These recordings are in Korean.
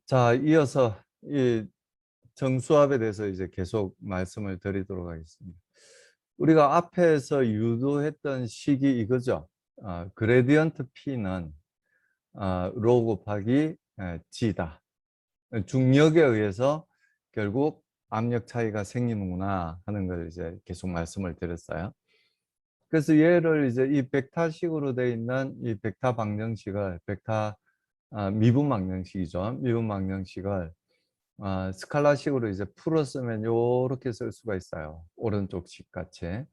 자, 이어서 이 정수합에 대해서 이제 계속 말씀을 드리도록 하겠습니다. 우리가 앞에서 유도했던 식이 이거죠. 그레디언트 P는 로 곱하기 G다. 중력에 의해서 결국 압력 차이가 생기는구나 하는 걸 이제 계속 말씀을 드렸어요. 그래서 얘를 이제 이 벡타식으로 되어 있는 이 벡타 방정식을 미분 방정식이죠. 미분 방정식을 스칼라식으로 이제 풀었으면 요렇게 쓸 수가 있어요. 오른쪽 식 같이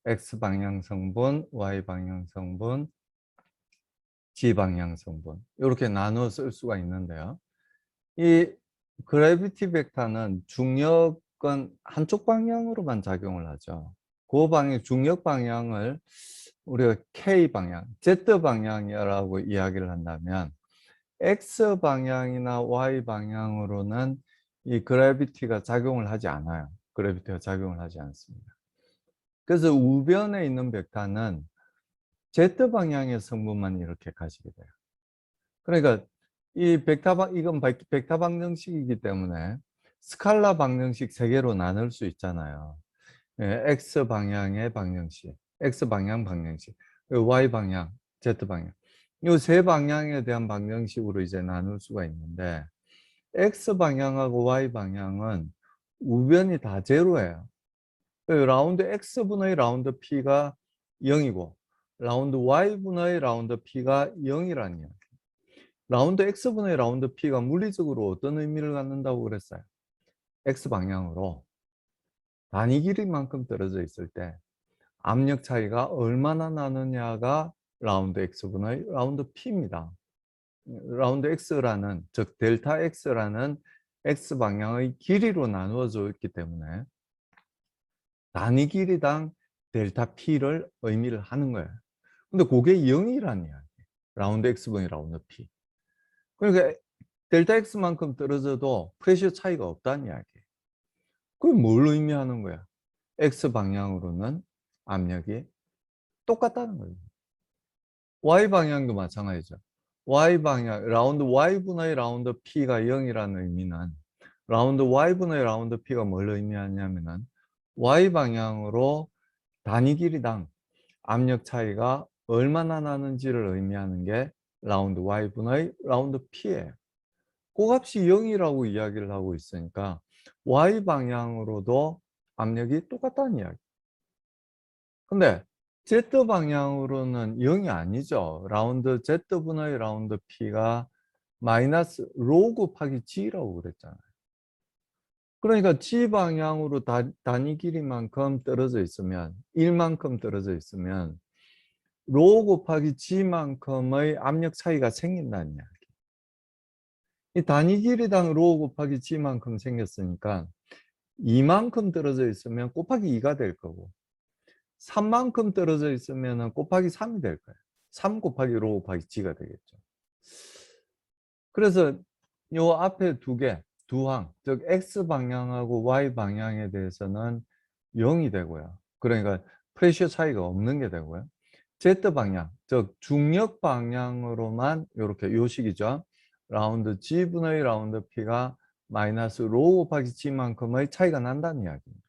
x 방향 성분, y 방향 성분, g 방향 성분 이렇게 나누어 쓸 수가 있는데요. 이 그래비티 벡터는 중력은 한쪽 방향으로만 작용을 하죠. 그 방향, 중력 방향을 우리가 k 방향, z 방향이라고 이야기를 한다면 x 방향이나 y 방향으로는 이 그래비티가 작용을 하지 않아요. 그래비티가 작용을 하지 않습니다. 그래서 우변에 있는 벡터는 z 방향의 성분만 이렇게 가지게 돼요. 그러니까 이건 벡터 방정식이기 때문에 스칼라 방정식 세 개로 나눌 수 있잖아요. x 방향의 방정식, x 방향 방정식, y 방향, z 방향. 이 세 방향에 대한 방정식으로 이제 나눌 수가 있는데 x 방향하고 y 방향은 우변이 다 제로예요. 라운드 x분의 라운드 p가 0이고 라운드 y분의 라운드 p가 0이라는 이야기. 라운드 x분의 라운드 p가 물리적으로 어떤 의미를 갖는다고 그랬어요? x 방향으로 단위 길이만큼 떨어져 있을 때 압력 차이가 얼마나 나느냐가 라운드 x분의 라운드 p입니다. 라운드 x라는, 즉 델타 x라는 x 방향의 길이로 나누어져 있기 때문에 단위 길이당 델타 p를 의미를 하는 거예요. 근데 그게 0이라는 이야기. 라운드 x분의 라운드 p. 그러니까 델타 x만큼 떨어져도 프레셔 차이가 없다는 이야기. 그게 뭘 의미하는 거야? x 방향으로는 압력이 똑같다는 거예요. y 방향도 마찬가지죠. y 방향, 라운드 y분의 라운드 p가 0이라는 의미는 라운드 y분의 라운드 p가 뭘 의미하냐면은 y 방향으로 단위 길이당 압력 차이가 얼마나 나는지를 의미하는 게 라운드 y분의 라운드 p예요. 그 값이 0이라고 이야기를 하고 있으니까 y 방향으로도 압력이 똑같다는 이야기. 근데 z 방향으로는 0이 아니죠. 라운드 z분의 라운드 p가 마이너스 로 곱하기 g라고 그랬잖아요. 그러니까 g 방향으로 단위 길이만큼 떨어져 있으면 1만큼 떨어져 있으면 로 곱하기 g만큼의 압력 차이가 생긴다는 이야기. 이 단위 길이당 로 곱하기 g만큼 생겼으니까 2만큼 떨어져 있으면 곱하기 2가 될 거고 3만큼 떨어져 있으면 곱하기 3이 될 거예요. 3 곱하기 로 곱하기 g가 되겠죠. 그래서 요 앞에 두 항, 즉 x 방향하고 y 방향에 대해서는 0이 되고요. 그러니까 프레셔 차이가 없는 게 되고요. z 방향, 즉 중력 방향으로만 이렇게 요 식이죠. 라운드 g분의 라운드 p가 마이너스 로 곱하기 g만큼의 차이가 난다는 이야기입니다.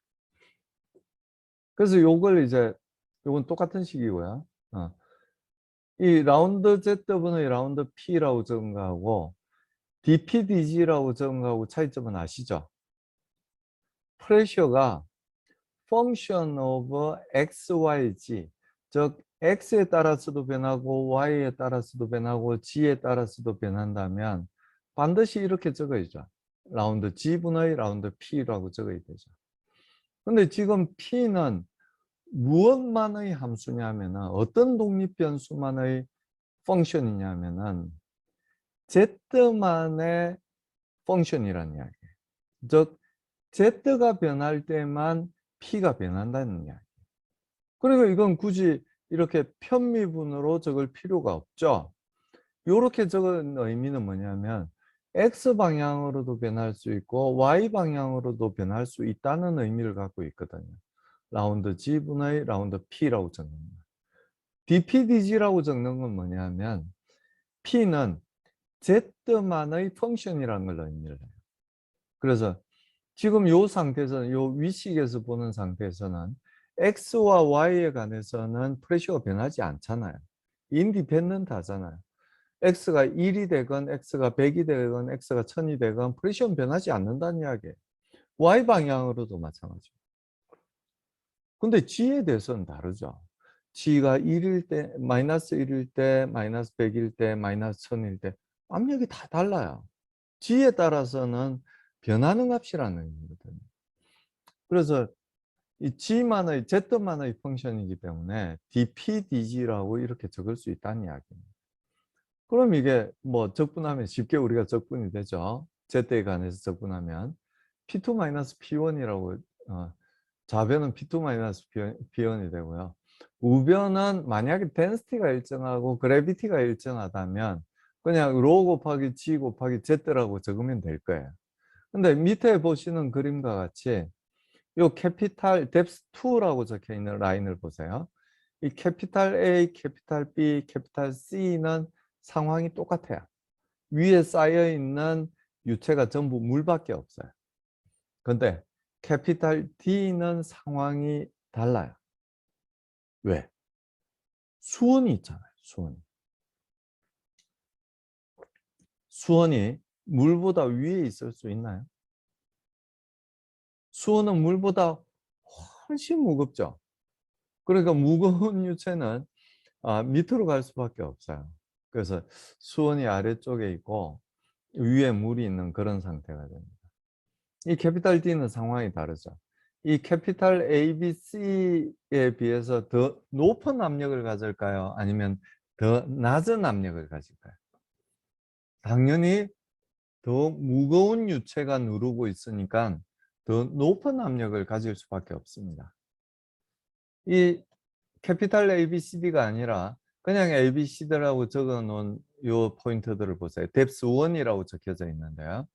그래서 요건 똑같은 식이고요. 이 라운드 z분의 라운드 p라고 적은 거하고 dpdg라고 적은 거하고 차이점은 아시죠? 프레셔가 function of x, y, g, 즉 x에 따라서도 변하고 y에 따라서도 변하고 g에 따라서도 변한다면 반드시 이렇게 적어야죠. 라운드 g분의 라운드 p라고 적어야 되죠. 근데 지금 p는 무엇만의 함수냐면은 어떤 독립변수만의 펑션이냐면은 z만의 펑션이라는 이야기예요. 즉 z가 변할 때만 p가 변한다는 이야기. 그리고 이건 굳이 이렇게 편미분으로 적을 필요가 없죠. 이렇게 적은 의미는 뭐냐면 X방향으로도 변할 수 있고 Y방향으로도 변할 수 있다는 의미를 갖고 있거든요. 라운드 G분의 라운드 P라고 적는 거예요. DPDG라고 적는 건 뭐냐면 P는 Z만의 펑션이라는 걸 의미를 해요. 그래서 지금 이 상태에서는, 이 위식에서 보는 상태에서는 X와 Y에 관해서는 프레셔가 변하지 않잖아요. 인디펜던트 하잖아요. X가 1이 되건 X가 100이 되건 X가 1000이 되건 프레셔는 변하지 않는다는 이야기예요. Y 방향으로도 마찬가지고. 근데 G에 대해서는 다르죠. G가 1일 때, 마이너스 1일 때, 마이너스 100일 때, 마이너스 1000일 때 압력이 다 달라요. G에 따라서는 변하는 값이라는 의미거든요. 그래서 이 G만의, Z만의 펑션이기 때문에 dPdg라고 이렇게 적을 수 있다는 이야기입니다. 그럼 이게 뭐 적분하면 쉽게 우리가 적분이 되죠. Z에 관해서 적분하면 P2-P1이라고 좌변은 P2-P1이 되고요. 우변은 만약에 덴시티가 일정하고 그래비티가 일정하다면 그냥 로 곱하기 G 곱하기 Z라고 적으면 될 거예요. 근데 밑에 보시는 그림과 같이 요 캐피탈 뎁스 2라고 적혀 있는 라인을 보세요. 이 캐피탈 A, 캐피탈 B, 캐피탈 C는 상황이 똑같아요. 위에 쌓여 있는 유체가 전부 물밖에 없어요. 근데 캐피탈 D는 상황이 달라요. 왜? 수온이 있잖아요. 수온이 물보다 위에 있을 수 있나요? 수온은 물보다 훨씬 무겁죠. 그러니까 무거운 유체는 밑으로 갈 수밖에 없어요. 그래서 수온이 아래쪽에 있고 위에 물이 있는 그런 상태가 됩니다. 이 캐피탈 D는 상황이 다르죠. 이 캐피탈 A, B, C에 비해서 더 높은 압력을 가질까요? 아니면 더 낮은 압력을 가질까요? 당연히 더 무거운 유체가 누르고 있으니까 더 높은 압력을 가질 수밖에 없습니다. 이 캐피탈 A, B, C, D가 아니라 그냥 A, B, C, D라고 적어 놓은 요 포인트들을 보세요. 뎁스 1이라고 적혀져 있는데요.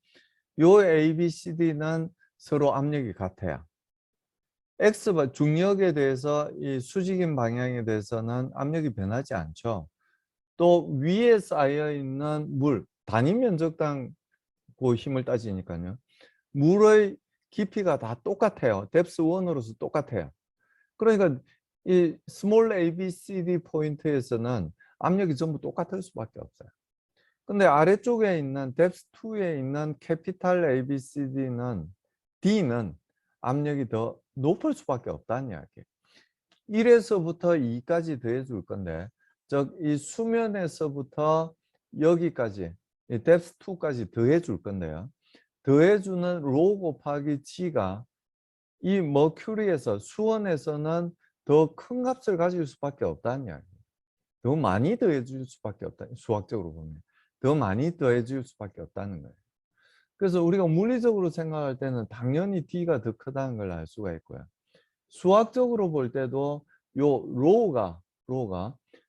요 A, B, C, D는 서로 압력이 같아요. X 중력에 대해서 이 수직인 방향에 대해서는 압력이 변하지 않죠. 또 위에 쌓여 있는 물, 단위 면적당 그 힘을 따지니까요. 물의 깊이가 다 똑같아요. 뎁스 1으로서 똑같아요. 그러니까 이 스몰 A, B, C, D 포인트에서는 압력이 전부 똑같을 수밖에 없어요. 근데 아래쪽에 있는 뎁스 2에 있는 캐피탈 A, B, C, D는 압력이 더 높을 수밖에 없다는 이야기예요. 1에서부터 2까지 더해 줄 건데 즉 이 수면에서부터 여기까지 이 뎁스 2까지 더해 줄 건데요. 더해주는 로 곱하기 G가 이 머큐리에서 수온에서는 더 큰 값을 가질 수밖에 없다는 이야기예요. 더 많이 더해줄 수밖에 없다. 수학적으로 보면 더 많이 더해줄 수밖에 없다는 거예요. 그래서 우리가 물리적으로 생각할 때는 당연히 D가 더 크다는 걸 알 수가 있고요. 수학적으로 볼 때도 요 로가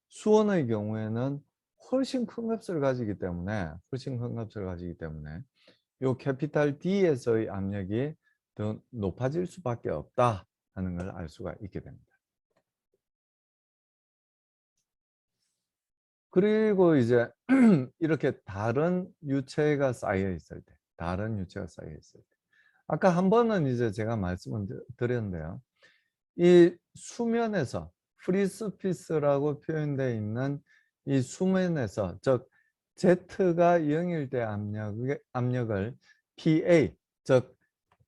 수온의 경우에는 훨씬 큰 값을 가지기 때문에 요 캐피탈 D에서의 압력이 더 높아질 수밖에 없다 하는 걸 알 수가 있게 됩니다. 그리고 이제 이렇게 다른 유체가 쌓여 있을 때, 아까 한 번은 이제 제가 말씀을 드렸는데요. 이 수면에서 프리스피스라고 표현되어 있는 이 수면에서 즉 Z가 0일 때 압력을 PA 즉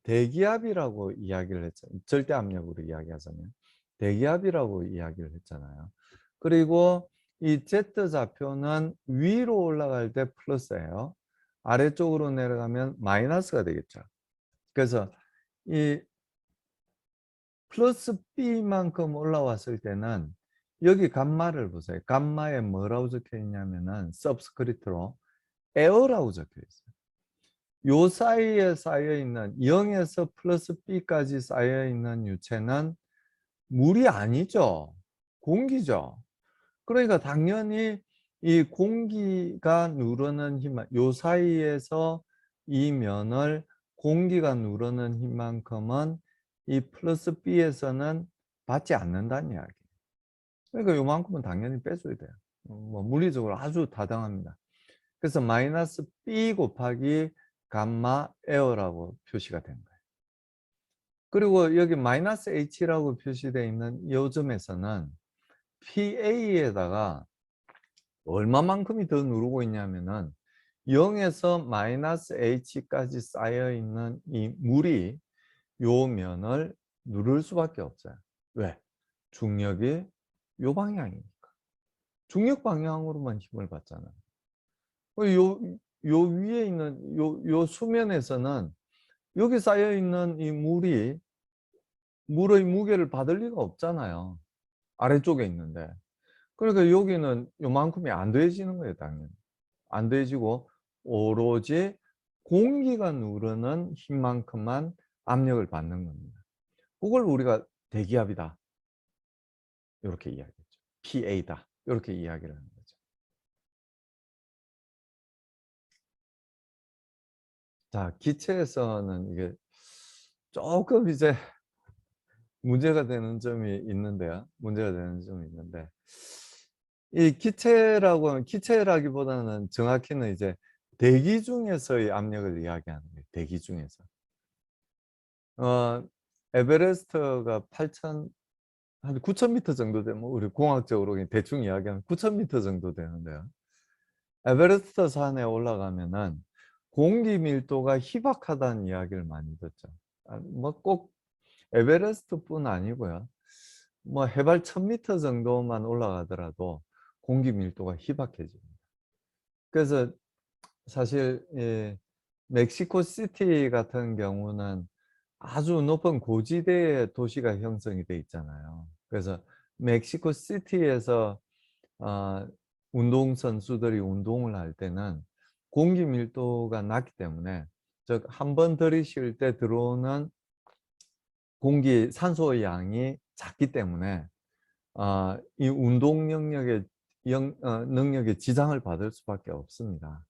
대기압이라고 이야기를 했잖아요. 절대 압력으로 이야기하자면 대기압이라고 이야기를 했잖아요. 그리고 이 Z좌표는 위로 올라갈 때 플러스예요. 아래쪽으로 내려가면 마이너스가 되겠죠. 그래서 이 플러스 B만큼 올라왔을 때는 여기 감마를 보세요. 감마에 뭐라고 적혀 있냐면은 서브스크립트로 에어라고 적혀 있어요. 요 사이에 쌓여 있는 0에서 플러스 B까지 쌓여 있는 유체는 물이 아니죠. 공기죠. 그러니까 당연히 이 공기가 누르는 힘, 요 사이에서 이 면을 공기가 누르는 힘만큼은 이 플러스 B에서는 받지 않는다는 이야기예요. 그러니까 요만큼은 당연히 빼줘야 돼요. 뭐 물리적으로 아주 타당합니다. 그래서 마이너스 B 곱하기 감마 에어라고 표시가 된 거예요. 그리고 여기 마이너스 H라고 표시되어 있는 이 점에서는 PA에다가 얼마만큼이 더 누르고 있냐면은 0에서 마이너스 H까지 쌓여 있는 이 물이 요 면을 누를 수밖에 없어요. 왜? 중력이 요 방향이니까. 중력 방향으로만 힘을 받잖아요. 요 위에 있는 요 수면에서는 여기 쌓여 있는 이 물이 물의 무게를 받을 리가 없잖아요. 아래쪽에 있는데. 그러니까 여기는 요만큼이 안 더해지는 거예요, 당연히. 안 더해지고 오로지 공기가 누르는 힘만큼만 압력을 받는 겁니다. 그걸 우리가 대기압이다. 이렇게 이야기했죠. PA다. 이렇게 이야기를 하는 거죠. 자, 기체에서는 이게 조금 이제 문제가 되는 점이 있는데요. 문제가 되는 점이 있는데 이 기체라고 하면 기체라기보다는 정확히는 이제 대기 중에서의 압력을 이야기하는 거예요. 대기 중에서. 에베레스트가 8천 한 9,000m 정도 되면 우리 공학적으로 대충 이야기하면 9,000m 정도 되는데요. 에베레스트 산에 올라가면은 공기 밀도가 희박하다는 이야기를 많이 듣죠. 뭐 꼭 에베레스트뿐 아니고요. 뭐 해발 1,000m 정도만 올라가더라도 공기 밀도가 희박해집니다. 그래서 사실 이 멕시코 시티 같은 경우는 아주 높은 고지대에 도시가 형성이 돼 있잖아요. 그래서 멕시코 시티에서 운동 선수들이 운동을 할 때는 공기 밀도가 낮기 때문에 즉 한 번 들이쉴 때 들어오는 공기 산소의 양이 작기 때문에 이 운동 능력에 지장을 받을 수밖에 없습니다.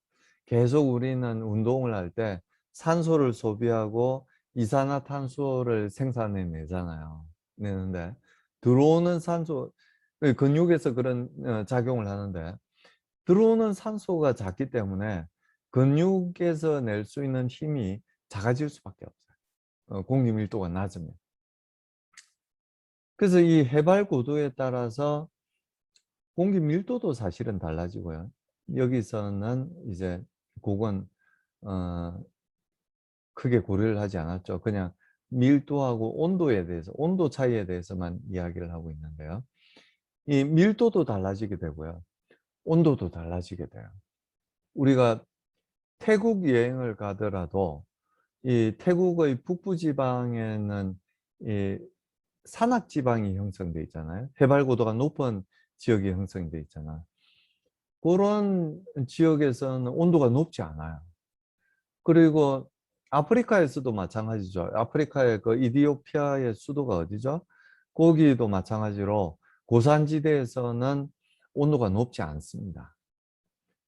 계속 우리는 운동을 할 때 산소를 소비하고 이산화탄소를 생산해내잖아요. 내는데 들어오는 산소, 근육에서 그런 작용을 하는데 들어오는 산소가 작기 때문에 근육에서 낼 수 있는 힘이 작아질 수밖에 없어요. 공기 밀도가 낮으면. 그래서 이 해발 고도에 따라서 공기 밀도도 사실은 달라지고요. 여기서는 이제 그건 크게 고려를 하지 않았죠. 그냥 밀도하고 온도에 대해서, 온도 차이에 대해서만 이야기를 하고 있는데요. 이 밀도도 달라지게 되고요. 온도도 달라지게 돼요. 우리가 태국 여행을 가더라도 이 태국의 북부 지방에는 이 산악 지방이 형성돼 있잖아요. 해발 고도가 높은 지역이 형성돼 있잖아. 그런 지역에서는 온도가 높지 않아요. 그리고 아프리카에서도 마찬가지죠. 아프리카의 그 이디오피아의 수도가 어디죠? 거기도 마찬가지로 고산지대에서는 온도가 높지 않습니다.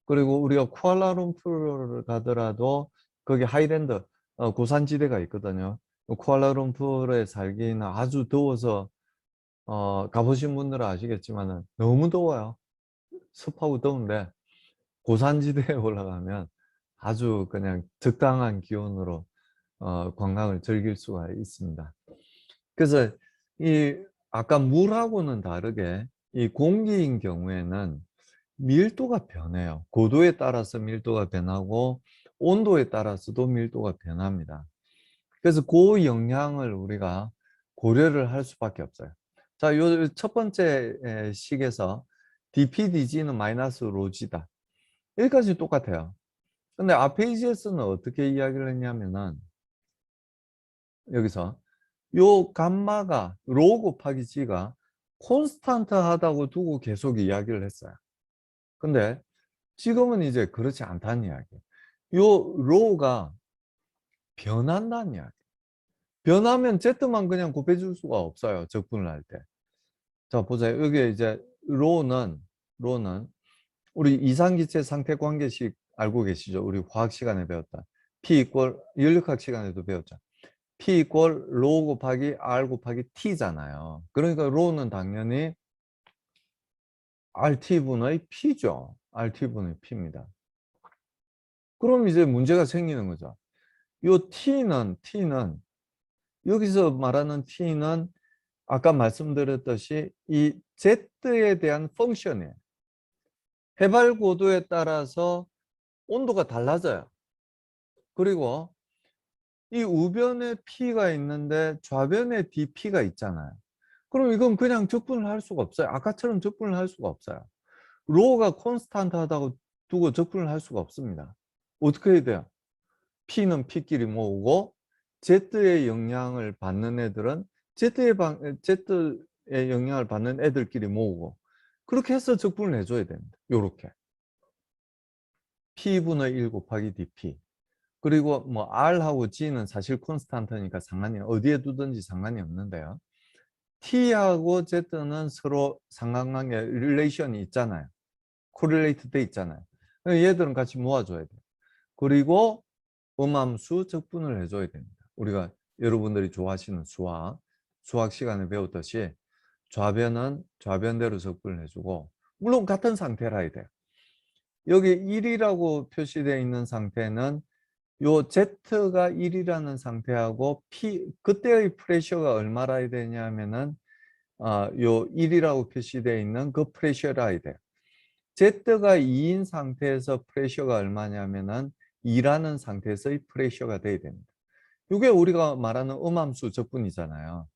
그리고 우리가 쿠알라룸푸르를 가더라도 거기 하이랜드 고산지대가 있거든요. 쿠알라룸푸르에 살기는 아주 더워서 가보신 분들은 아시겠지만 너무 더워요. 습하고 더운데 고산지대에 올라가면 아주 그냥 적당한 기온으로 관광을 즐길 수가 있습니다. 그래서 이 아까 물하고는 다르게 이 공기인 경우에는 밀도가 변해요. 고도에 따라서 밀도가 변하고 온도에 따라서도 밀도가 변합니다. 그래서 그 영향을 우리가 고려를 할 수밖에 없어요. 자, 요 첫 번째 식에서 dPdg는 마이너스 로지다. 여기까지 똑같아요. 근데 아페이지에서는 어떻게 이야기를 했냐면은 여기서 요 감마가 로 곱하기 g가 콘스탄트 하다고 두고 계속 이야기를 했어요. 근데 지금은 이제 그렇지 않다는 이야기예요. 요 로가 변한다는 이야기. 변하면 Z만 그냥 곱해줄 수가 없어요. 적분을 할 때. 자, 보세요. 여기 이제 로는 우리 이상기체 상태 관계식 알고 계시죠? 우리 화학 시간에 배웠다. P 이퀄 연력학 시간에도 배웠죠. P 이퀄 로 곱하기 R 곱하기 T잖아요. 그러니까 로는 당연히 RT분의 P죠. RT분의 P입니다. 그럼 이제 문제가 생기는 거죠. 요 T는 여기서 말하는 T는 아까 말씀드렸듯이 이 Z에 대한 펑션이에요. 해발 고도에 따라서 온도가 달라져요. 그리고 이 우변에 P가 있는데 좌변에 dP가 있잖아요. 그럼 이건 그냥 적분을 할 수가 없어요. 아까처럼 적분을 할 수가 없어요. 로가 콘스탄트하다고 두고 적분을 할 수가 없습니다. 어떻게 해야 돼요? P는 P끼리 모으고 Z의 영향을 받는 애들은 Z의 영향을 받는 애들끼리 모으고 그렇게 해서 적분을 해줘야 됩니다. 요렇게 P분의 1 곱하기 dP. 그리고 뭐 R하고 G는 사실 콘스탄트니까 상관이 어디에 두든지 상관이 없는데요. T하고 Z는 서로 상관관계 릴레이션이 있잖아요. 코릴레이트 돼 있잖아요. 얘들은 같이 모아줘야 돼요. 그리고 음함수 적분을 해줘야 됩니다. 우리가 여러분들이 좋아하시는 수학 시간에 배웠듯이 좌변은 좌변대로 적분을 해주고 물론 같은 상태라 해야 돼요. 여기 1이라고 표시되어 있는 상태는 요 Z가 1이라는 상태하고 그때의 프레셔가 얼마라 해야 되냐면은 요 1이라고 표시되어 있는 그 프레셔라 해야 돼요. Z가 2인 상태에서 프레셔가 얼마냐면은 2라는 상태에서의 프레셔가 돼야 됩니다. 이게 우리가 말하는 음함수 적분이잖아요.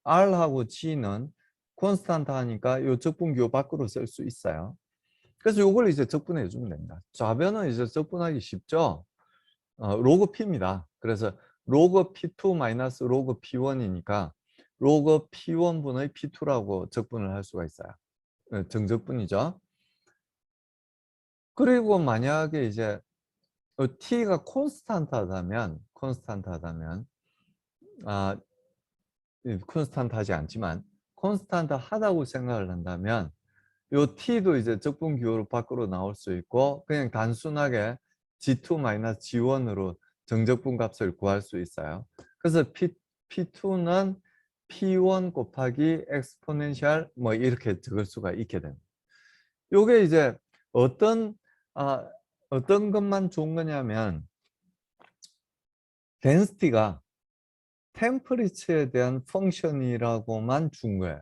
R하고 G는 콘스탄트 하니까 이 적분기호 밖으로 쓸 수 있어요. 그래서 이걸 이제 적분해 주면 됩니다. 좌변은 이제 적분하기 쉽죠. 로그 P입니다. 그래서 로그 P2 마이너스 로그 P1이니까 로그 P1분의 P2라고 적분을 할 수가 있어요. 정적분이죠. 그리고 만약에 이제 T가 콘스탄트하다면 콘스탄트하지 않지만 콘스탄트하다고 생각을 한다면 요 T도 이제 적분 기호로 밖으로 나올 수 있고 그냥 단순하게 G2 G1으로 정적분 값을 구할 수 있어요. 그래서 P2는 P1 곱하기 엑스포넨셜 뭐 이렇게 적을 수가 있게 됩니다. 요게 이제 어떤 어떤 것만 좋은 거냐면 덴시티가 템퍼리처에 대한 펑션이라고만 준 거예요.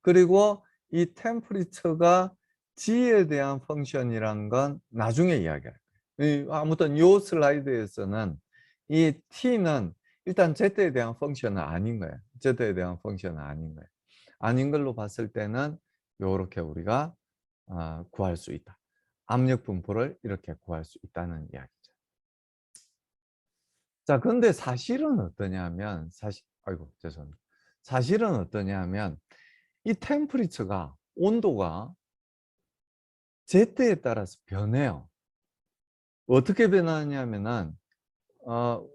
그리고 이 템퍼리처가 G에 대한 펑션이란 건 나중에 이야기할 거예요. 아무튼 이 슬라이드에서는 이 T는 일단 Z에 대한 펑션은 아닌 거예요. Z에 대한 펑션은 아닌 거예요. 아닌 걸로 봤을 때는 이렇게 우리가 구할 수 있다. 압력 분포를 이렇게 구할 수 있다는 이야기죠. 자, 그런데 사실은 어떠냐면 아이고 죄송합니다. 사실은 어떠냐면 이 템퍼리처가 온도가 제때에 따라서 변해요. 어떻게 변하냐면은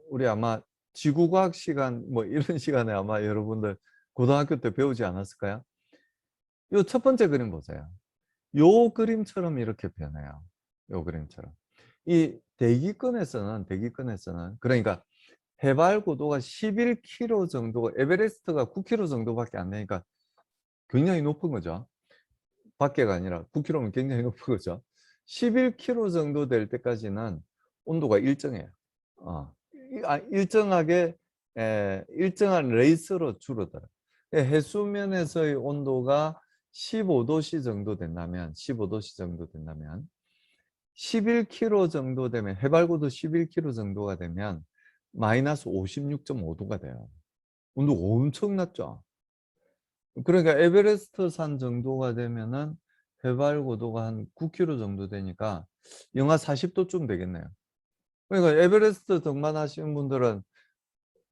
우리 아마 지구과학 시간 뭐 이런 시간에 아마 여러분들 고등학교 때 배우지 않았을까요? 요 첫 번째 그림 보세요. 요 그림처럼 이렇게 변해요. 요 그림처럼. 이 대기권에서는 그러니까 해발 고도가 11km 정도, 에베레스트가 9km 정도밖에 안 되니까 굉장히 높은 거죠. 밖에가 아니라 9km면 굉장히 높은 거죠. 11km 정도 될 때까지는 온도가 일정해요. 일정하게 일정한 레이스로 줄어들어요. 해수면에서의 온도가 15도씨 정도 된다면 11km 정도 되면 해발고도 11km 정도가 되면 마이너스 56.5도가 돼요. 온도가 엄청 낮죠. 그러니까 에베레스트 산 정도가 되면은 해발 고도가 한 9km 정도 되니까 영하 40도쯤 되겠네요. 그러니까 에베레스트 등반하시는 분들은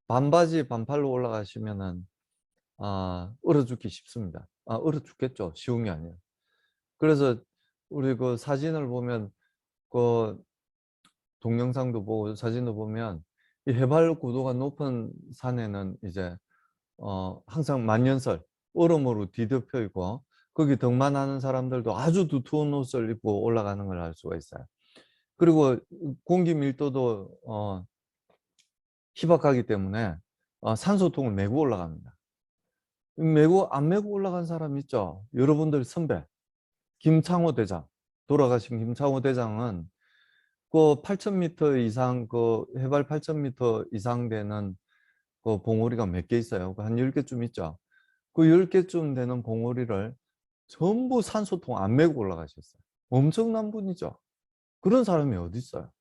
반바지 반팔로 올라가시면은 얼어 죽기 쉽습니다. 얼어 죽겠죠. 쉬운 게 아니에요. 그래서 우리 그 사진을 보면 그 동영상도 보고 사진도 보면 이 해발 고도가 높은 산에는 이제 항상 만년설 얼음으로 뒤덮여 있고 거기 등반하는 사람들도 아주 두꺼운 옷을 입고 올라가는 걸 알 수가 있어요. 그리고 공기 밀도도 희박하기 때문에 산소통을 메고 올라갑니다. 안 메고 올라간 사람 있죠? 여러분들 선배 김창호 대장, 돌아가신 김창호 대장은 그 8,000m 이상, 그 해발 8,000m 이상 되는 그 봉우리가 몇 개 있어요. 한 10개쯤 있죠. 그 10개쯤 되는 봉우리를 전부 산소통 안 메고 올라가셨어요. 엄청난 분이죠. 그런 사람이 어디 있어요?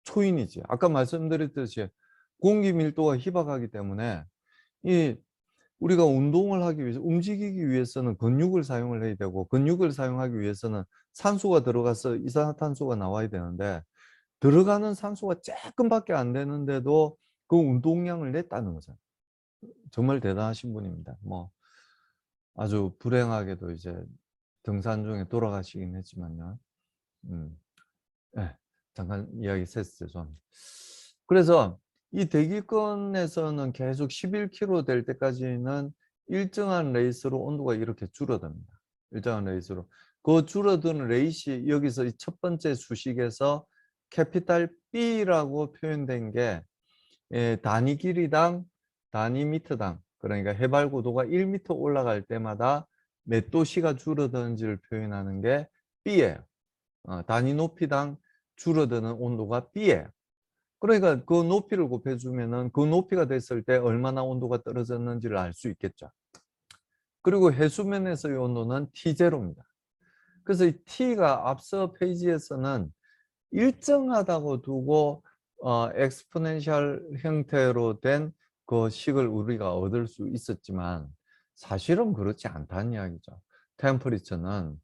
초인이지. 아까 말씀드렸듯이 공기 밀도가 희박하기 때문에 이 우리가 운동을 하기 위해서, 움직이기 위해서는 근육을 사용을 해야 되고, 근육을 사용하기 위해서는 산소가 들어가서 이산화탄소가 나와야 되는데, 들어가는 산소가 조금밖에 안 되는데도 그 운동량을 냈다는 거죠. 정말 대단하신 분입니다. 뭐 아주 불행하게도 이제 등산 중에 돌아가시긴 했지만요. 네, 잠깐 이야기 셌어요. 죄송합니다. 그래서 이 대기권에서는 계속 11km 될 때까지는 일정한 레이스로 온도가 이렇게 줄어듭니다. 일정한 레이스로. 그 줄어드는 레이시, 여기서 이 첫 번째 수식에서 캐피탈 B라고 표현된 게 단위 길이당, 단위 미터당, 그러니까 해발 고도가 1m 올라갈 때마다 몇 도씨가 줄어드는지를 표현하는 게 B예요. 단위 높이당 줄어드는 온도가 B예요. 그러니까 그 높이를 곱해주면은 그 높이가 됐을 때 얼마나 온도가 떨어졌는지를 알 수 있겠죠. 그리고 해수면에서의 온도는 T0입니다. 그래서 이 T가 앞서 페이지에서는 일정하다고 두고 엑스포넨셜 형태로 된 그 식을 우리가 얻을 수 있었지만 사실은 그렇지 않다는 이야기죠. 템퍼리처는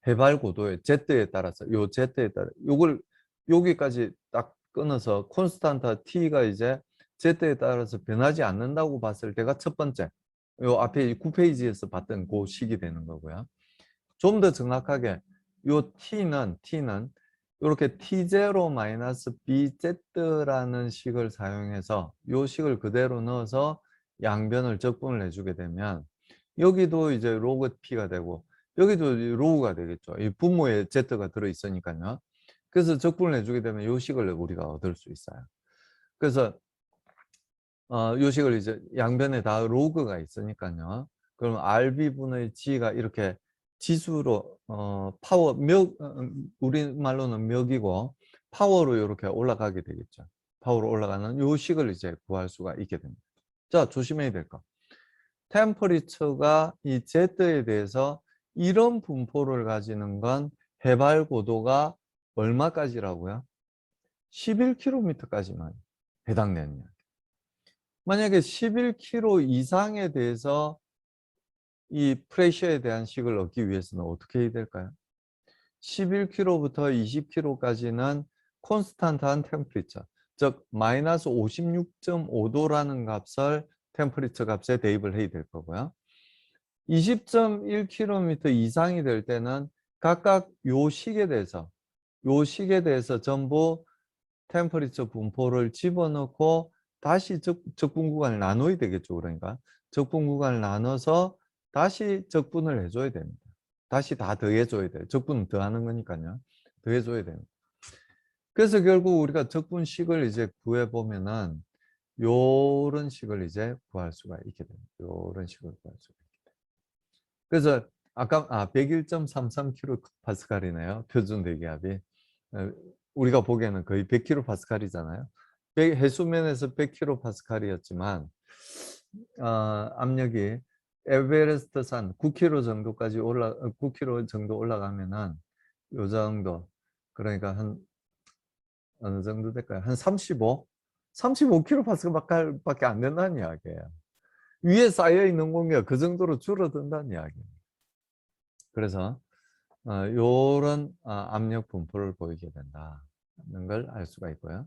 해발 고도의 Z에 따라서 요 Z에 따라 요걸 여기까지 딱 끊어서 콘스탄타 T가 이제 Z에 따라서 변하지 않는다고 봤을 때가 첫 번째, 요 앞에 9페이지에서 봤던 그 식이 되는 거고요. 좀 더 정확하게 요 T는 이렇게 T0-BZ라는 식을 사용해서 요 식을 그대로 넣어서 양변을 적분을 해주게 되면 여기도 이제 로그 P가 되고 여기도 로그가 되겠죠. 이 분모에 Z가 들어있으니까요. 그래서 적분을 해주게 되면 요 식을 우리가 얻을 수 있어요. 그래서 요 식을 이제 양변에 다 로그가 있으니까요. 그럼 RB분의 G가 이렇게 지수로 파워 우리말로는 멱이고 파워로 이렇게 올라가게 되겠죠. 파워로 올라가는 요 식을 이제 구할 수가 있게 됩니다. 자, 조심해야 될 거. 템퍼리처가 이 Z에 대해서 이런 분포를 가지는 건 해발 고도가 얼마까지라고요? 11km까지만 해당되는 이야기. 만약에 11km 이상에 대해서 이 프레셔에 대한 식을 얻기 위해서는 어떻게 해야 될까요? 11km부터 20km까지는 콘스탄트한 템퍼리처, 즉 마이너스 56.5도라는 값을 템퍼리처 값에 대입을 해야 될 거고요. 20.1km 이상이 될 때는 각각 요 식에 대해서 전부 템퍼리처 분포를 집어넣고 다시 적분 구간을 나눠야 되겠죠. 그러니까 적분 구간을 나눠서 다시 적분을 해줘야 됩니다. 다시 다 더해줘야 돼요. 적분은 더하는 거니까요. 더해줘야 됩니다. 그래서 결국 우리가 적분식을 이제 구해보면은 요런 식을 이제 구할 수가 있게 됩니다. 요런 식을 구할 수가 있게 됩니다. 그래서 아까 101.33kPa이네요. 표준 대기압이. 우리가 보기에는 거의 100kPa잖아요. 해수면에서 100kPa였지만 압력이 에베레스트 산 9km 정도까지 9km 정도 올라가면은 요 정도, 그러니까 한 어느 정도 될까요? 한 35kPa밖에 안 된다는 이야기예요. 위에 쌓여 있는 공기가 그 정도로 줄어든다는 이야기예요. 그래서 요런 압력 분포를 보이게 된다는 걸 알 수가 있고요.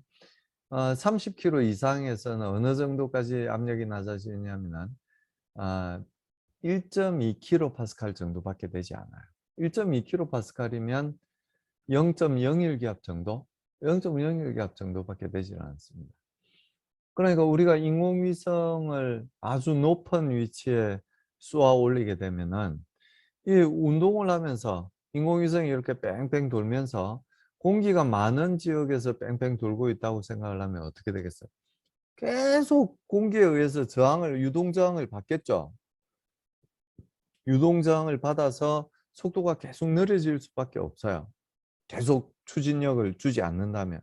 30km 이상에서는 어느 정도까지 압력이 낮아지냐면은 1.2kPa 정도밖에 되지 않아요. 1.2kPa이면 0.01기압 정도? 0.01기압 정도밖에 되지는 않습니다. 그러니까 우리가 인공위성을 아주 높은 위치에 쏘아 올리게 되면은 이 운동을 하면서 인공위성이 이렇게 뺑뺑 돌면서 공기가 많은 지역에서 뺑뺑 돌고 있다고 생각을 하면 어떻게 되겠어요? 계속 공기에 의해서 유동저항을 받겠죠. 유동저항을 받아서 속도가 계속 느려질 수밖에 없어요. 계속 추진력을 주지 않는다면.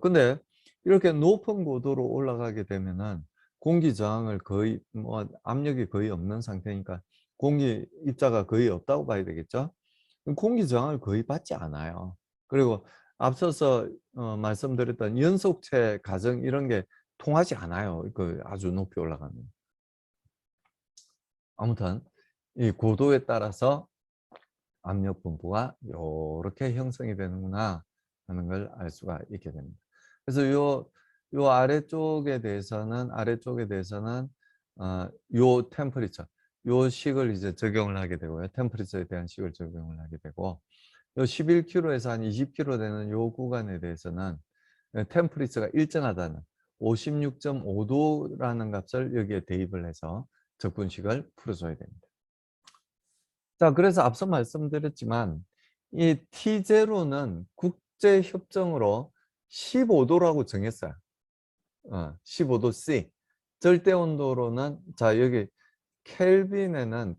근데 이렇게 높은 고도로 올라가게 되면은 공기 저항을 거의 뭐 압력이 거의 없는 상태니까 공기 입자가 거의 없다고 봐야 되겠죠. 그럼 공기 저항을 거의 받지 않아요. 그리고 앞서서 말씀드렸던 연속체 가정 이런 게 통하지 않아요. 그 아주 높이 올라가면. 아무튼 이 고도에 따라서 압력 분포가 요렇게 형성이 되는구나 하는 걸 알 수가 있게 됩니다. 그래서 요 아래쪽에 대해서는 요 템퍼리처 요 식을 이제 적용을 하게 되고요. 템퍼리처에 대한 식을 적용을 하게 되고 요 11km에서 한 20km 되는 요 구간에 대해서는 템퍼리처가 일정하다는 56.5도라는 값을 여기에 대입을 해서 적분식을 풀어줘야 됩니다. 자, 그래서 앞서 말씀드렸지만 이 T0는 국제 협정으로 15도라고 정했어요. 15도 C. 절대 온도로는 자, 여기 켈빈에는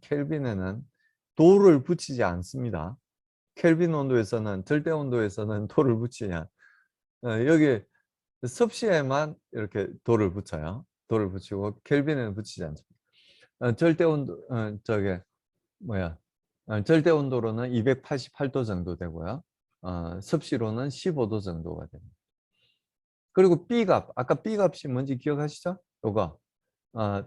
도를 붙이지 않습니다. 켈빈 온도에서는 절대 온도에서는 도를 붙이냐. 여기 섭씨에만 이렇게 도를 붙여요. 도를 붙이고 켈빈에는 붙이지 않습니다. 절대 온도 저게 뭐야? 절대 온도로는 288도 정도 되고요. 섭씨로는 15도 정도가 됩니다. 그리고 B값, 아까 B값이 뭔지 기억하시죠? 요거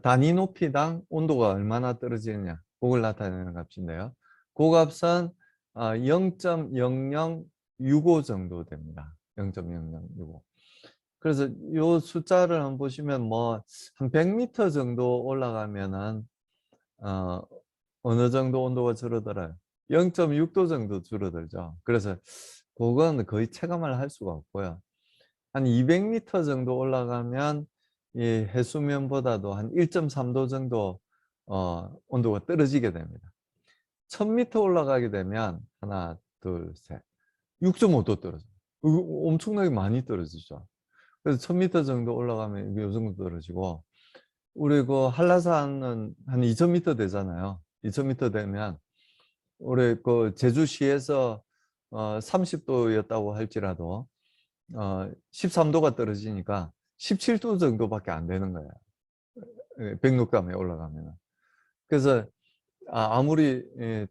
단위 높이당 온도가 얼마나 떨어지느냐 그걸 나타내는 값인데요. 그 값은 0.0065 정도 됩니다. 0.0065. 그래서 요 숫자를 한번 보시면 뭐 한 100m 정도 올라가면은 어느 정도 온도가 줄어들어요? 0.6도 정도 줄어들죠. 그래서 그건 거의 체감을 할 수가 없고요. 한 200m 정도 올라가면 이 해수면보다도 한 1.3도 정도 온도가 떨어지게 됩니다. 1000m 올라가게 되면 하나, 둘, 셋, 6.5도 떨어져요. 엄청나게 많이 떨어지죠. 그래서 1000m 정도 올라가면 이 정도 떨어지고 우리 그 한라산은 한 2000m 되잖아요. 2000m 되면 우리 그 제주시에서 30도였다고 할지라도 13도가 떨어지니까 17도 정도밖에 안 되는 거예요. 백록감에 올라가면. 그래서 아무리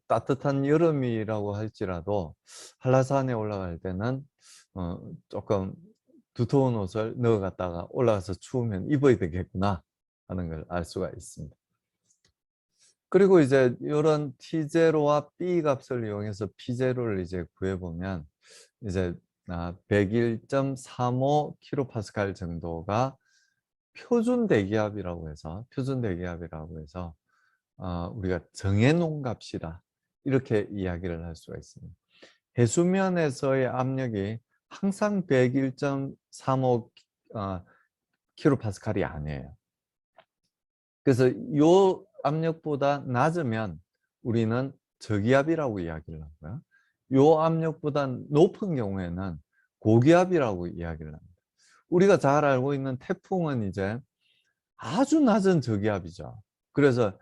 따뜻한 여름이라고 할지라도 한라산에 올라갈 때는 조금 두터운 옷을 넣어갔다가 올라가서 추우면 입어야 되겠구나 하는 걸 알 수가 있습니다. 그리고 이제 이런 T0와 B 값을 이용해서 P0를 이제 구해보면 이제 101.35kPa 정도가 표준 대기압이라고 해서 우리가 정해놓은 값이다 이렇게 이야기를 할 수가 있습니다. 해수면에서의 압력이 항상 101.35kPa이 아니에요. 그래서 이 압력보다 낮으면 우리는 저기압이라고 이야기를 하고요. 이 압력보다 높은 경우에는 고기압이라고 이야기를 합니다. 우리가 잘 알고 있는 태풍은 이제 아주 낮은 저기압이죠. 그래서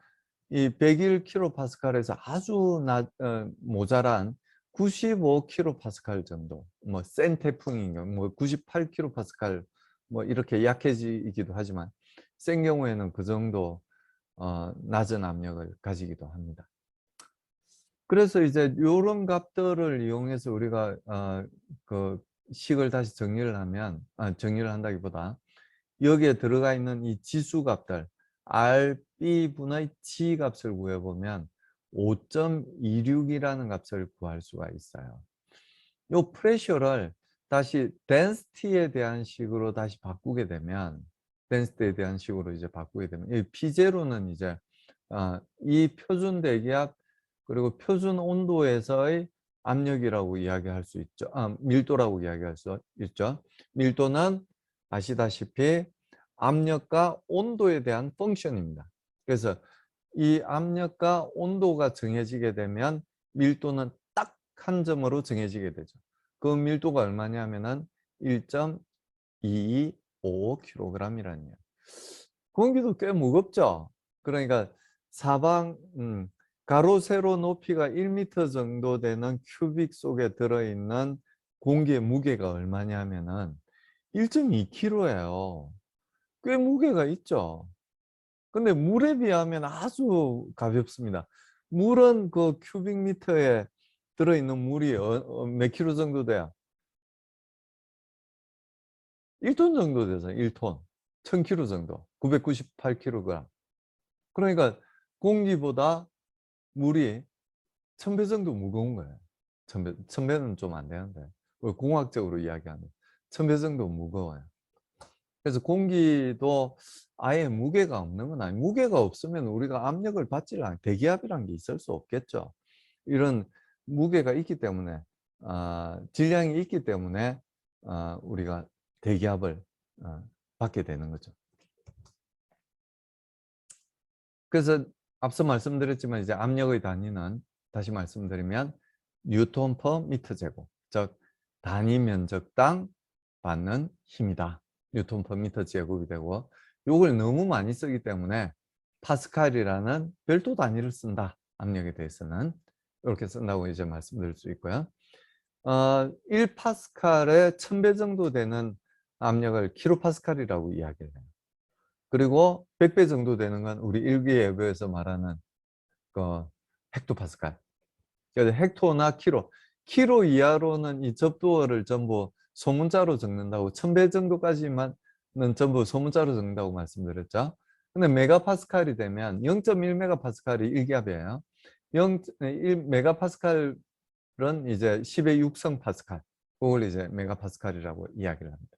이 101kPa에서 아주 모자란 95kPa 정도, 뭐 센 태풍인 경우, 뭐 98kPa 뭐 이렇게 약해지기도 하지만 센 경우에는 그 정도 낮은 압력을 가지기도 합니다. 그래서 이제 이런 값들을 이용해서 우리가 그 식을 다시 정리를 하면 정리를 한다기보다 여기에 들어가 있는 이 지수 값들 RB분의 G 값을 구해보면 5.26이라는 값을 구할 수가 있어요. 이 프레셔를 다시 density에 대한 식으로 다시 바꾸게 되면 이 P0는 이제 이 표준 대기압 그리고 표준 온도에서의 압력이라고 이야기할 수 있죠. 밀도라고 이야기할 수 있죠. 밀도는 아시다시피 압력과 온도에 대한 펑션입니다. 그래서 이 압력과 온도가 정해지게 되면 밀도는 딱 한 점으로 정해지게 되죠. 그 밀도가 얼마냐면은 1.2255kg이라는 거예요. 공기도 꽤 무겁죠. 그러니까 사방 가로 세로 높이가 1m 정도 되는 큐빅 속에 들어있는 공기의 무게가 얼마냐면은 1.2kg예요. 꽤 무게가 있죠. 근데 물에 비하면 아주 가볍습니다. 물은 그 큐빅미터에 들어있는 물이 몇 킬로 정도 돼요? 1톤 정도 되죠. 1톤. 1000kg 정도. 998kg. 그러니까 공기보다 물이 1000배 정도 무거운 거예요. 1000배는 좀 안 되는데. 공학적으로 이야기하면 1000배 정도 무거워요. 그래서 공기도 아예 무게가 없는 건 아니에요. 무게가 없으면 우리가 압력을 받지 않아요. 대기압이라는 게 있을 수 없겠죠. 이런 무게가 있기 때문에 질량이 있기 때문에 우리가 대기압을 받게 되는 거죠. 그래서 앞서 말씀드렸지만 이제 압력의 단위는 다시 말씀드리면 뉴턴 퍼 미터 제곱, 즉 단위 면적당 받는 힘이다. 뉴턴 퍼 미터 제곱이 되고, 이걸 너무 많이 쓰기 때문에 파스칼이라는 별도 단위를 쓴다. 압력에 대해서는 이렇게 쓴다고 이제 말씀드릴 수 있고요. 1파스칼에 1000배 정도 되는 압력을 킬로파스칼이라고 이야기를 해요. 그리고 100배 정도 되는 건 우리 일기예보에서 말하는 그 헥토파스칼. 그래서 헥토나 킬로 이하로는 이 접두어를 전부 소문자로 적는다고, 1000배 정도까지만은 전부 소문자로 적는다고 말씀드렸죠. 근데 메가파스칼이 되면 0.1메가파스칼이 1기압이에요. 1메가파스칼은 이제 10의 6성 파스칼. 그걸 이제 메가파스칼이라고 이야기를 합니다.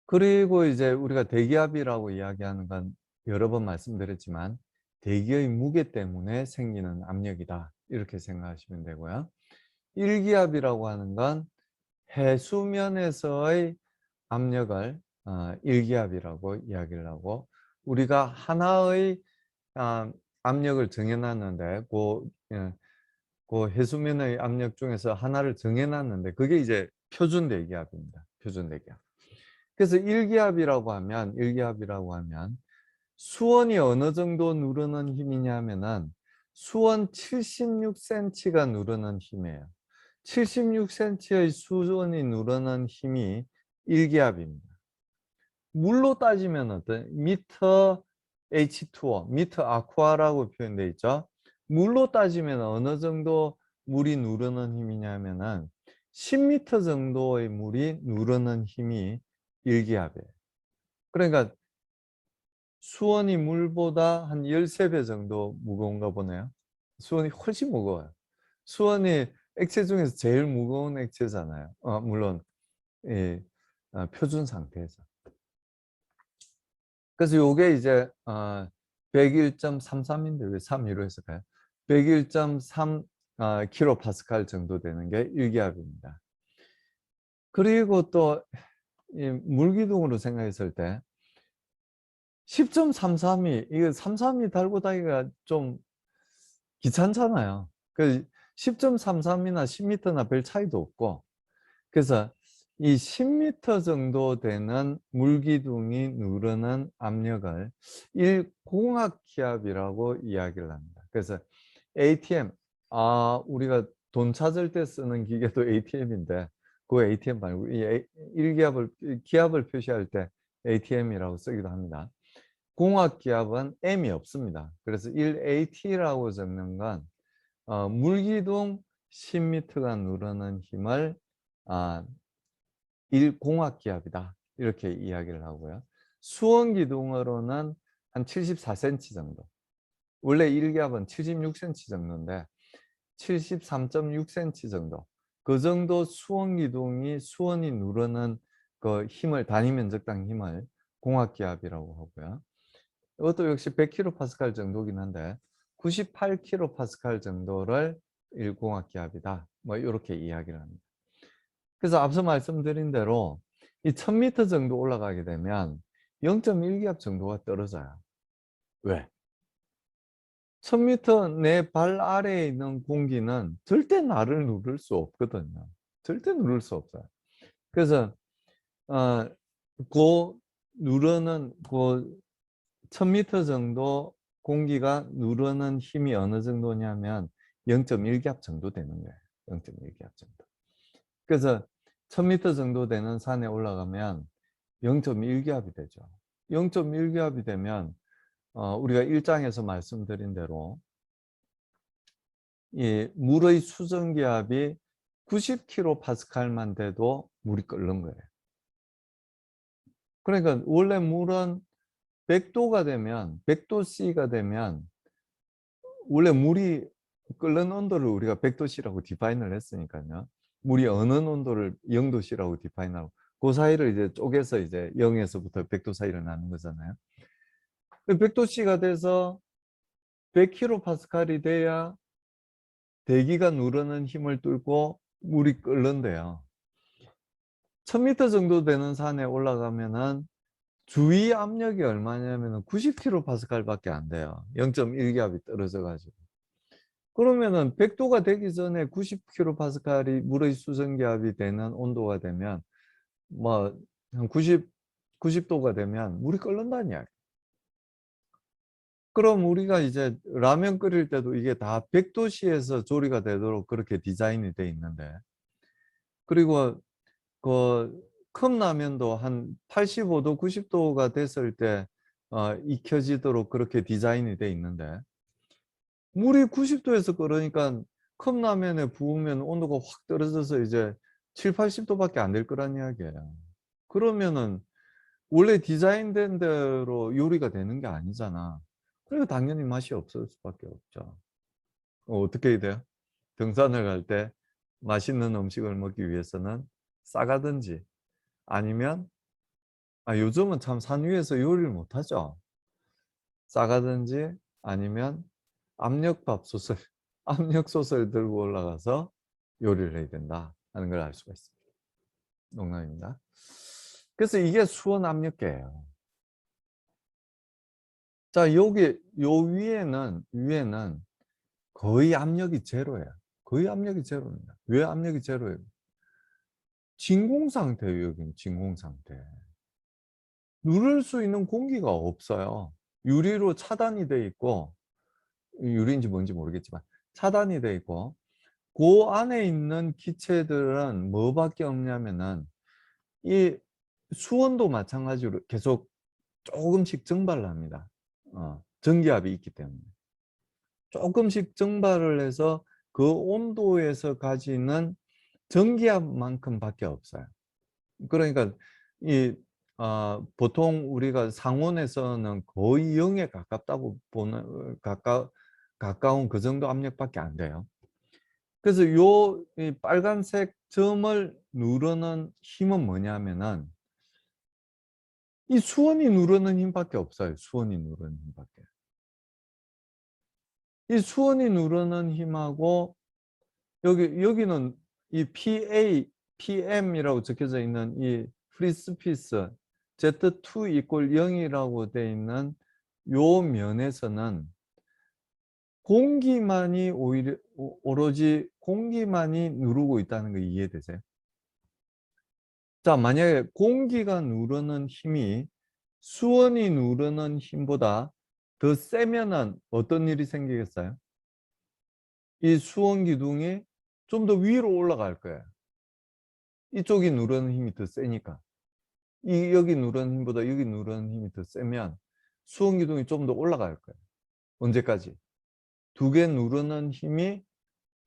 그리고 이제 우리가 대기압이라고 이야기하는 건 여러 번 말씀드렸지만 대기의 무게 때문에 생기는 압력이다. 이렇게 생각하시면 되고요. 일기압이라고 하는 건 해수면에서의 압력을 일기압이라고 이야기를 하고, 우리가 하나의 압력을 정해놨는데 그 해수면의 압력 중에서 하나를 정해놨는데 그게 이제 표준 대기압입니다. 표준 대기압. 그래서 일기압이라고 하면 수온이 어느 정도 누르는 힘이냐면은 수온 76cm가 누르는 힘이에요. 76cm의 수온이 누르는 힘이 일기압입니다. 물로 따지면 어떤 미터 H2O, 미터 아쿠아라고 표현되어 있죠. 물로 따지면 어느 정도 물이 누르는 힘이냐면은 10m 정도의 물이 누르는 힘이 일기압이에요. 그러니까 수온이 물보다 한 13배 정도 무거운가 보네요. 수온이 훨씬 무거워요. 수온이 액체 중에서 제일 무거운 액체잖아요. 물론 표준 상태에서. 그래서 요게 이제 101.33인데 왜 3위로 했을까요? 101.3 킬로파스칼 정도 되는 게 일기압입니다. 그리고 또 물기둥으로 생각했을 때 10.33이 이거 33이 달고 다니기가 좀 귀찮잖아요. 그 10.33이나 10m나 별 차이도 없고, 그래서 이 10m 정도 되는 물기둥이 누르는 압력을 1공압기압이라고 이야기를 합니다. 그래서 ATM, 우리가 돈 찾을 때 쓰는 기계도 ATM인데 그 ATM 말고 이 기압을 표시할 때 ATM이라고 쓰기도 합니다. 공압기압은 M이 없습니다. 그래서 1AT라고 적는 건 물기둥 10m가 누르는 힘을 1공압기압이다. 이렇게 이야기를 하고요. 수온기둥으로는 한 74cm 정도. 원래 1기압은 76cm 정도인데 73.6cm 정도. 그 정도 수온기둥이 수온이 누르는 그 힘을, 단위 면적당 힘을 공압기압이라고 하고요. 이것도 역시 100kPa 정도긴 한데 98kPa 정도를 1공압기압이다. 뭐 이렇게 이야기를 합니다. 그래서 앞서 말씀드린 대로 이 1000m 정도 올라가게 되면 0.1기압 정도가 떨어져요. 왜? 1000m 내 발 아래에 있는 공기는 절대 나를 누를 수 없거든요. 절대 누를 수 없어요. 그래서 그 누르는 그 1000m 정도 공기가 누르는 힘이 어느 정도냐면 0.1기압 정도 되는 거예요. 0.1기압 정도. 그래서 1000m 정도 되는 산에 올라가면 0.1기압이 되죠. 0.1기압이 되면 우리가 1장에서 말씀드린 대로 이 물의 수증기압이 90kPa만 돼도 물이 끓는 거예요. 그러니까 원래 물은 100도가 되면 100도C가 되면 원래 물이 끓는 온도를 우리가 100도C라고 디파인을 했으니까요. 물이 어느 온도를 0도C라고 디파인하고 그 사이를 이제 쪼개서 이제 0에서부터 100도 사이를 나눈 거잖아요. 100도C가 돼서 100kPa이 돼야 대기가 누르는 힘을 뚫고 물이 끓는데요. 1000m 정도 되는 산에 올라가면은 주위 압력이 얼마냐면 90kPa밖에 안 돼요. 0.1기압이 떨어져 가지고. 그러면은 100도가 되기 전에 90kPa이 물의 수증기압이 되는 온도가 되면 뭐 한 90도가 되면 물이 끓는다는 이야기. 그럼 우리가 이제 라면 끓일 때도 이게 다 100도씨에서 조리가 되도록 그렇게 디자인이 돼 있는데, 그리고 그 컵라면도 한 85도, 90도가 됐을 때 익혀지도록 그렇게 디자인이 돼 있는데, 물이 90도에서 끓으니까 컵라면에 부으면 온도가 확 떨어져서 이제 7, 80도밖에 안 될 거란 이야기예요. 그러면은 원래 디자인된 대로 요리가 되는 게 아니잖아. 그러니까 당연히 맛이 없을 수밖에 없죠. 어떻게 해야 돼요? 등산을 갈 때 맛있는 음식을 먹기 위해서는 싸가든지 아니면 요즘은 참 산 위에서 요리를 못하죠. 싸가든지 아니면 압력밥솥을 압력솥을 들고 올라가서 요리를 해야 된다 하는 걸 알 수가 있습니다. 농담입니다. 그래서 이게 수온 압력계예요. 자, 여기 요 위에는 거의 압력이 제로예요. 거의 압력이 제로입니다. 왜 압력이 제로예요? 진공 상태예요. 여기는 진공 상태. 누를 수 있는 공기가 없어요. 유리로 차단이 돼 있고, 유리인지 뭔지 모르겠지만 차단이 돼 있고, 그 안에 있는 기체들은 뭐밖에 없냐면은 이 수온도 마찬가지로 계속 조금씩 증발을 합니다. 전기압이 있기 때문에. 조금씩 증발을 해서 그 온도에서 가지는 전기압만큼밖에 없어요. 그러니까 이 보통 우리가 상온에서는 거의 0에 가깝다고 보는 가까운 그 정도 압력밖에 안 돼요. 그래서 이 빨간색 점을 누르는 힘은 뭐냐면은 이 수온이 누르는 힘밖에 없어요. 수온이 누르는 힘밖에. 이 수온이 누르는 힘하고 여기는 이 PM이라고 적혀져 있는 이 프리스피스 Z2 이퀄 0이라고 돼 있는 요 면에서는 공기만이 오로지 공기만이 누르고 있다는 거 이해되세요? 자, 만약에 공기가 누르는 힘이 수온이 누르는 힘보다 더 세면은 어떤 일이 생기겠어요? 이 수온 기둥이 좀 더 위로 올라갈 거예요. 이쪽이 누르는 힘이 더 세니까. 여기 누르는 힘보다 여기 누르는 힘이 더 세면 수온 기둥이 좀 더 올라갈 거예요. 언제까지? 두 개 누르는 힘이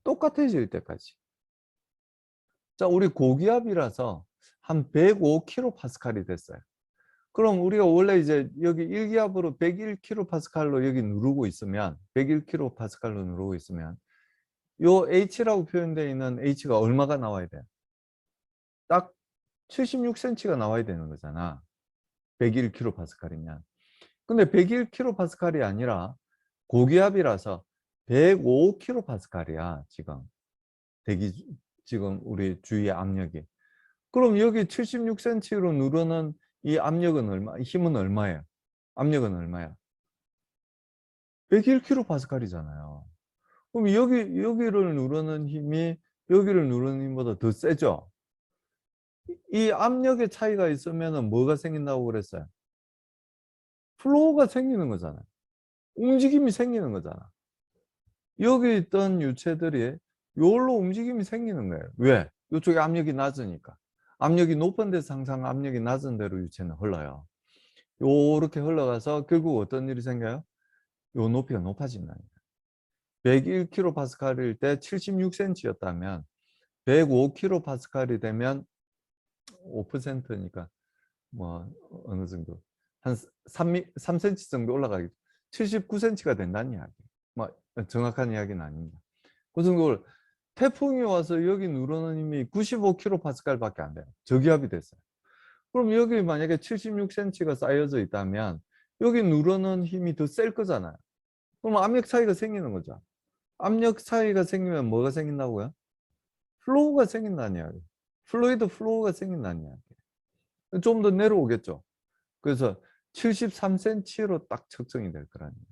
똑같아질 때까지. 자, 우리 고기압이라서 한 105kPa이 됐어요. 그럼 우리가 원래 이제 여기 1기압으로 101kPa로 여기 누르고 있으면 101kPa로 누르고 있으면 요 H라고 표현되어 있는 H가 얼마가 나와야 돼요? 딱 76cm가 나와야 되는 거잖아. 101kPa이면. 근데 101kPa이 아니라 고기압이라서 105kPa이야, 지금. 지금 우리 주위의 압력이. 그럼 여기 76cm로 누르는 이 압력은 힘은 얼마예요? 압력은 얼마야? 101kPa이잖아요. 그럼 여기를 누르는 힘이 여기를 누르는 힘보다 더 세죠? 이 압력의 차이가 있으면 뭐가 생긴다고 그랬어요? 플로우가 생기는 거잖아요. 움직임이 생기는 거잖아. 여기 있던 유체들이 요로 움직임이 생기는 거예요. 왜? 이쪽에 압력이 낮으니까. 압력이 높은 데서 항상 압력이 낮은 데로 유체는 흘러요. 요렇게 흘러가서 결국 어떤 일이 생겨요? 요 높이가 높아진다는 거예요. 101kPa일 때 76cm였다면 105kPa이 되면 5%니까 뭐 어느 정도 한 3cm 정도 올라가겠죠. 79cm가 된다는 이야기. 뭐 정확한 이야기는 아닙니다. 그 정도를 태풍이 와서 여기 누르는 힘이 95kPa밖에 안 돼요. 저기압이 됐어요. 그럼 여기 만약에 76cm가 쌓여져 있다면 여기 누르는 힘이 더 셀 거잖아요. 그럼 압력 차이가 생기는 거죠. 압력 차이가 생기면 뭐가 생긴다고요? 플로우가 생긴다는 이야기. 플루이드 플로우가 생긴다는 이야기. 좀 더 내려오겠죠. 그래서 73cm로 딱 측정이 될 거라는 얘기예요.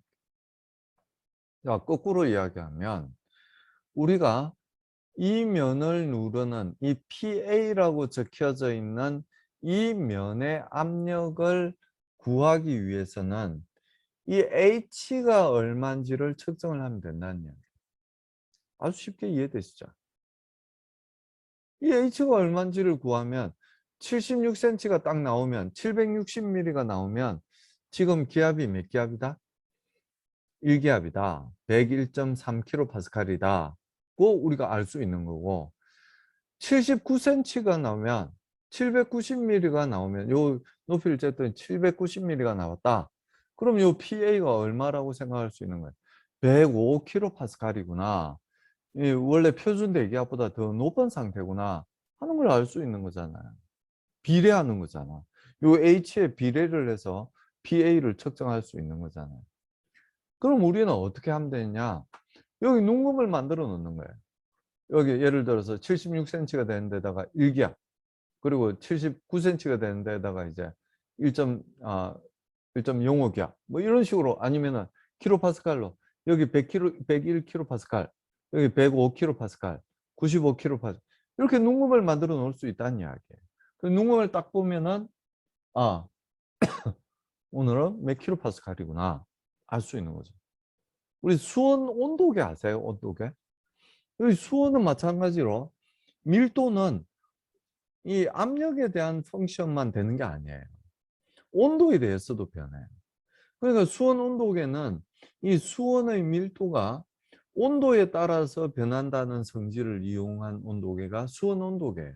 자, 거꾸로 이야기하면 우리가 이 면을 누르는 이 PA라고 적혀져 있는 이 면의 압력을 구하기 위해서는 이 H가 얼마인지를 측정을 하면 된다는 이야기예요. 아주 쉽게 이해되시죠? 이 H가 얼마인지를 구하면 76cm가 딱 나오면 760mm가 나오면 지금 기압이 몇 기압이다? 1기압이다. 101.3kPa이다. 고 우리가 알 수 있는 거고 79cm가 나오면 790mm가 나오면 요 높이를 쟀더니 790mm가 나왔다. 그럼 요 PA가 얼마라고 생각할 수 있는 거예요? 105kPa이구나. 원래 표준 대기압보다 더 높은 상태구나 하는 걸 알 수 있는 거잖아요. 비례하는 거잖아. 요 H에 비례를 해서 PA를 측정할 수 있는 거잖아요. 그럼 우리는 어떻게 하면 되냐? 여기 눈금을 만들어 놓는 거예요. 여기 예를 들어서 76cm가 되는 데다가 1기압, 그리고 79cm가 되는 데다가 이제 1.05기압, 뭐 이런 식으로 아니면은 킬로파스칼로 여기 101kPa, 여기 105kPa, 95kPa 이렇게 눈금을 만들어 놓을 수 있다는 이야기예요. 그 눈금을 딱 보면은 아, 오늘은 몇 킬로파스칼이구나 알 수 있는 거죠. 우리 수온 온도계 아세요? 온도계? 여기 수온은 마찬가지로 밀도는 이 압력에 대한 펑션만 되는 게 아니에요. 온도에 대해서도 변해요. 그러니까 수온 온도계는 이 수온의 밀도가 온도에 따라서 변한다는 성질을 이용한 온도계가 수온 온도계예요.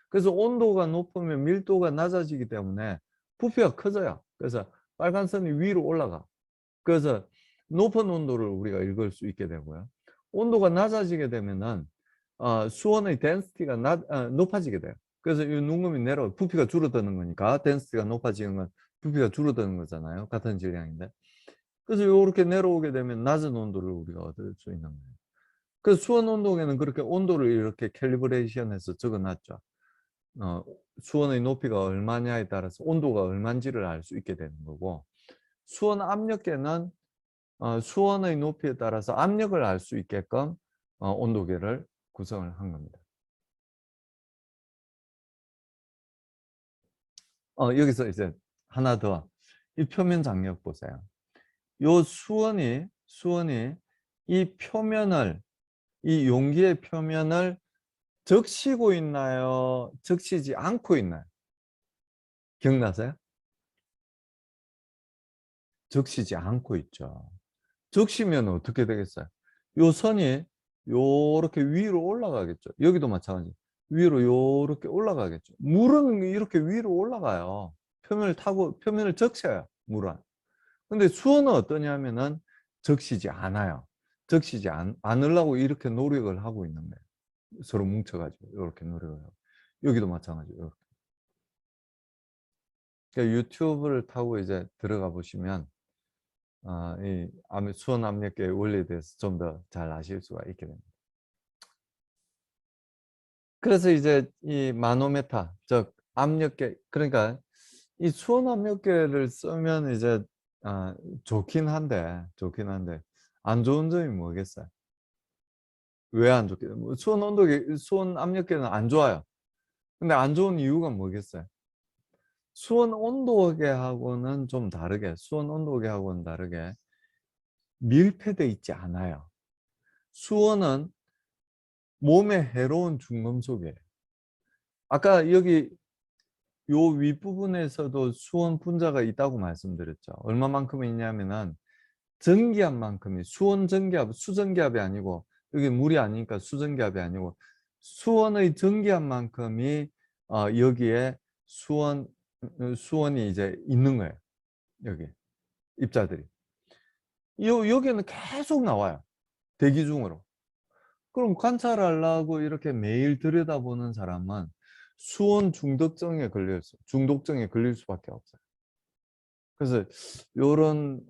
그래서 온도가 높으면 밀도가 낮아지기 때문에 부피가 커져요. 그래서 빨간 선이 위로 올라가. 그래서 높은 온도를 우리가 읽을 수 있게 되고요. 온도가 낮아지게 되면은 수온의 덴시티가 높아지게 돼요. 그래서 이 눈금이 내려와 부피가 줄어드는 거니까 덴시티가 높아지는 건 부피가 줄어드는 거잖아요. 같은 질량인데. 그래서 이렇게 내려오게 되면 낮은 온도를 우리가 얻을 수 있는 거예요. 그래서 수온 온도계는 그렇게 온도를 이렇게 캘리브레이션해서 적어놨죠. 어, 수온의 높이가 얼마냐에 따라서 온도가 얼마인지를 알 수 있게 되는 거고, 수온 압력계는 수온의 높이에 따라서 압력을 알 수 있게끔 온도계를 구성을 한 겁니다. 여기서 이제 하나 더, 이 표면 장력 보세요. 요 수원이 이 표면을, 이 용기의 표면을 적시고 있나요? 적시지 않고 있나요? 기억나세요? 적시지 않고 있죠. 적시면 어떻게 되겠어요? 요 선이 요렇게 위로 올라가겠죠. 여기도 마찬가지. 위로 요렇게 올라가겠죠. 물은 이렇게 위로 올라가요. 표면을 타고 표면을 적셔요. 물은. 근데 수온은 어떠냐면은 적시지 않아요. 적시지 않으려고 이렇게 노력을 하고 있는 거예요. 서로 뭉쳐가지고 이렇게 노력을 하고. 여기도 마찬가지로. 그러니까 유튜브를 타고 이제 들어가 보시면 이 수온 압력계의 원리에 대해서 좀 더 잘 아실 수가 있게 됩니다. 그래서 이제 이 마노메타, 즉 압력계, 그러니까 이 수온 압력계를 쓰면 이제 좋긴 한데 안 좋은 점이 뭐겠어요? 왜 안 좋게? 수온 온도계, 수온 압력계는 안 좋아요. 근데 안 좋은 이유가 뭐겠어요? 수온 온도계하고는 다르게 밀폐되어 있지 않아요. 수온은 몸에 해로운 중금속이에요. 아까 여기 요 윗부분에서도 수온 분자가 있다고 말씀드렸죠. 얼마만큼 있냐면은 전기압만큼이 수온 전기압, 수전기압이 아니고 여기 물이 아니니까 수전기압이 아니고 수온의 전기압만큼이 여기에 수원이 이제 있는 거예요. 여기 입자들이. 여기는 계속 나와요. 대기 중으로. 그럼 관찰하려고 이렇게 매일 들여다보는 사람은 수온 중독성에 걸릴 수밖에 없어요. 그래서 요런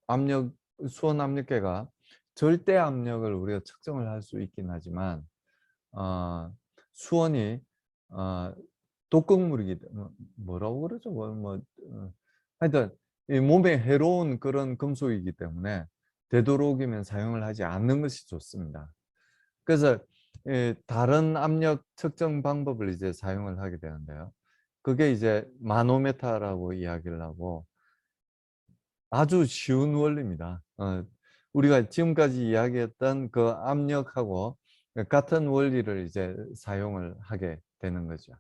압력, 수온 압력계가 절대 압력을 우리가 측정을 할 수 있긴 하지만 수온이 독극물이기 때문에 뭐라고 그러죠? 하여튼 이 몸에 해로운 그런 금속이기 때문에 되도록이면 사용을 하지 않는 것이 좋습니다. 그래서 다른 압력 측정 방법을 이제 사용을 하게 되는데요. 그게 이제 마노메타라고 이야기를 하고 아주 쉬운 원리입니다. 우리가 지금까지 이야기했던 그 압력하고 같은 원리를 이제 사용을 하게 되는 거죠.